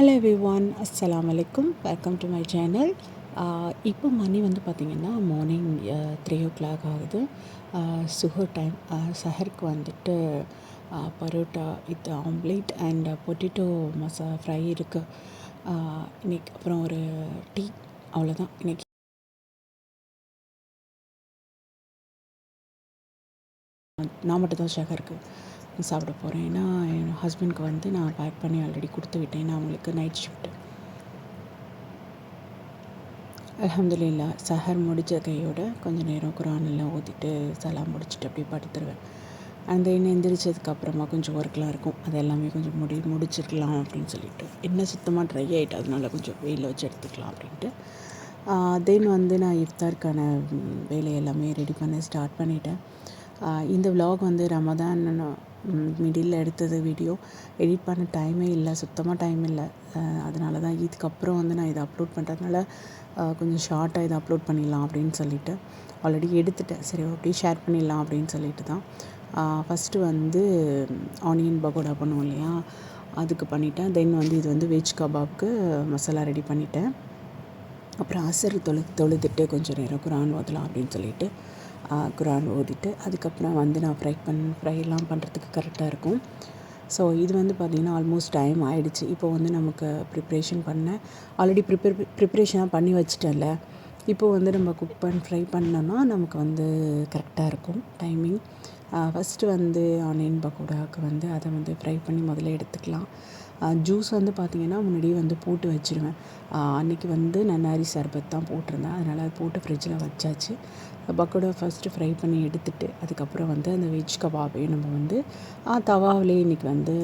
Hello everyone, அஸ்ஸலாமு அலைக்கும். Welcome to my channel. இப்போ மணி வந்து பார்த்திங்கன்னா மார்னிங் 3 o'clock ஆகுது. Sugar time. சஹருக்கு வந்துட்டு parotta with omelette and potato fry இருக்குது இன்றைக்கி. அப்புறம் ஒரு டீ, அவ்வளோதான் இன்றைக்கி. நான் மட்டும் தான் சஹருக்கு சாப்பிட போகிறேன். ஏன்னா என் ஹஸ்பண்ட்க்கு வந்து நான் பேக் பண்ணி ஆல்ரெடி கொடுத்து விட்டேன். நான் அவங்களுக்கு நைட் ஷிஃப்ட்டு. அல்ஹம்துலில்லா, சஹர் முடித்த கையோட கொஞ்சம் நேரம் குரான் எல்லாம் ஓதிட்டு சலாம் முடிச்சுட்டு அப்படியே படுத்துருவேன். அந்த எண்ணெய் எந்திரிச்சதுக்கப்புறமா கொஞ்சம் ஒர்க்லாம் இருக்கும், அது எல்லாமே கொஞ்சம் முடிச்சிருக்கலாம் அப்படின்னு சொல்லிட்டு. எண்ணெய் சுத்தமாக ட்ரை ஆகிட்டு, அதனால கொஞ்சம் வெயிலில் வச்சு எடுத்துக்கலாம் அப்படின்ட்டு. தென் வந்து நான் இஃப்தாருக்கான வேலை எல்லாமே ரெடி பண்ண ஸ்டார்ட் பண்ணிட்டேன். இந்த விலாக் வந்து ரமதான் மிடில் எடுத்தது வீடியோ. எடிட் பண்ண டைமே இல்லை, சுத்தமாக டைம் இல்லை. அதனால தான் இதுக்கப்புறம் வந்து நான் இதை அப்லோட் பண்ணுறதுனால கொஞ்சம் ஷார்ட்டாக இதை அப்லோட் பண்ணிடலாம் அப்படின்னு சொல்லிவிட்டு ஆல்ரெடி எடுத்துட்டேன். சரி, அப்படியே ஷேர் பண்ணிடலாம் அப்படின்னு சொல்லிட்டு தான். ஃபஸ்ட்டு வந்து ஆனியன் பகோடா பண்ணுவோம் இல்லையா, அதுக்கு பண்ணிட்டேன். தென் வந்து இது வந்து வெஜ் கபாப்க்கு மசாலா ரெடி பண்ணிட்டேன். அப்புறம் அசர் தொழுதுட்டு கொஞ்சம் நேரம் குரான் ஓதலாம் அப்படின்னு சொல்லிட்டு குரான் ஓதிட்டு அதுக்கப்புறம் வந்து நான் ஃப்ரைலாம் பண்ணுறதுக்கு கரெக்டாக இருக்கும். ஸோ இது வந்து பார்த்திங்கன்னா ஆல்மோஸ்ட் டைம் ஆகிடுச்சு. இப்போ வந்து நமக்கு ப்ரிப்ரேஷன் பண்ண ஆல்ரெடி ப்ரிப்ரேஷனாக பண்ணி வச்சிட்டேன்ல. இப்போது வந்து நம்ம ஃப்ரை பண்ணோன்னா நமக்கு வந்து கரெக்டாக இருக்கும் டைமிங். ஃபஸ்ட்டு வந்து ஆனியன் பக்கோடாவுக்கு வந்து அதை வந்து ஃப்ரை பண்ணி முதல்ல எடுத்துக்கலாம். ஜூஸ் வந்து பார்த்திங்கன்னா முன்னாடியே வந்து போட்டு வச்சுருவேன். அன்றைக்கி வந்து நன்னாரி சர்பத் தான் போட்டிருந்தேன், அதனால் அது போட்டு ஃப்ரிட்ஜில் வச்சாச்சு. பக்கோடா ஃபஸ்ட்டு ஃப்ரை பண்ணி எடுத்துகிட்டு அதுக்கப்புறம் வந்து அந்த வெஜ் கபாபையும் நம்ம வந்து தவாவிலே இன்றைக்கி வந்து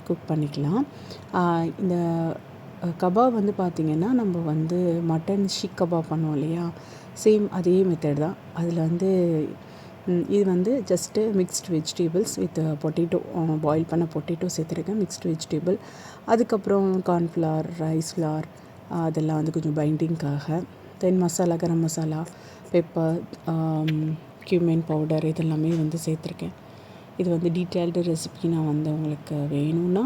குக் பண்ணிக்கலாம். இந்த கபாப் வந்து பார்த்திங்கன்னா நம்ம வந்து மட்டன் ஷீக் கபாப் பண்ணுவோம் இல்லையா, சேம் அதே மெத்தட் தான். அதில் வந்து இது வந்து just mixed vegetables with potato, boil பண்ண பொட்டேட்டோ சேர்த்துருக்கேன், மிக்ஸ்டு வெஜிடேபிள். அதுக்கப்புறம் கார்ன்ஃப்ளவர், ரைஸ் ஃப்ளார், அதெல்லாம் வந்து கொஞ்சம் பைண்டிங்காக. தென் masala, garam masala, pepper, cumin powder, இதெல்லாமே வந்து சேர்த்துருக்கேன். இது வந்து டீட்டெயில்டு ரெசிபி நான் வந்து உங்களுக்கு வேணும்னா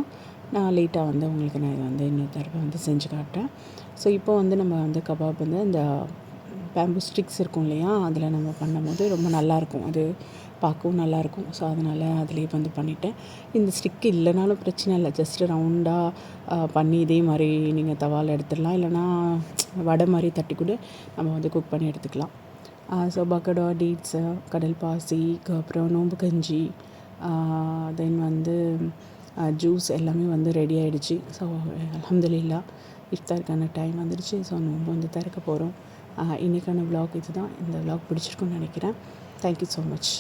நான் லேட்டாக வந்து உங்களுக்கு நான் இதை வந்து இன்னொரு தடவை வந்து செஞ்சு காட்டுறேன். ஸோ இப்போ வந்து நம்ம வந்து கபாப் வந்து இந்த பேம்பு ஸ்டிக்ஸ் இருக்கும் இல்லையா, அதில் நம்ம பண்ணும்போது ரொம்ப நல்லாயிருக்கும், அது பார்க்கவும் நல்லாயிருக்கும். ஸோ அதனால் அதிலே வந்து பண்ணிவிட்டேன். இந்த ஸ்டிக்கு இல்லைனாலும் பிரச்சனை இல்லை, ஜஸ்ட்டு ரவுண்டாக பண்ணி இதே மாதிரி நீங்கள் தவாவில் எடுத்துடலாம், இல்லைனா வடை மாதிரி தட்டி கூட நம்ம வந்து குக் பண்ணி எடுத்துக்கலாம். ஸோ பக்கோடா, டேட்ஸு, கடல் பாசி, அப்புறம் நோம்பு கஞ்சி, தென் வந்து ஜூஸ் எல்லாமே வந்து ரெடி ஆகிடுச்சு. ஸோ அல்ஹம்துலில்லா, இஃப்தாருக்கான டைம் வந்துடுச்சு. ஸோ நோம்பு வந்து திறக்க போகிறோம். இன்றைக்கான விலாக் இது தான். இந்த விலாக் பிடிச்சிருக்குன்னு நினைக்கிறேன். Thank you so much.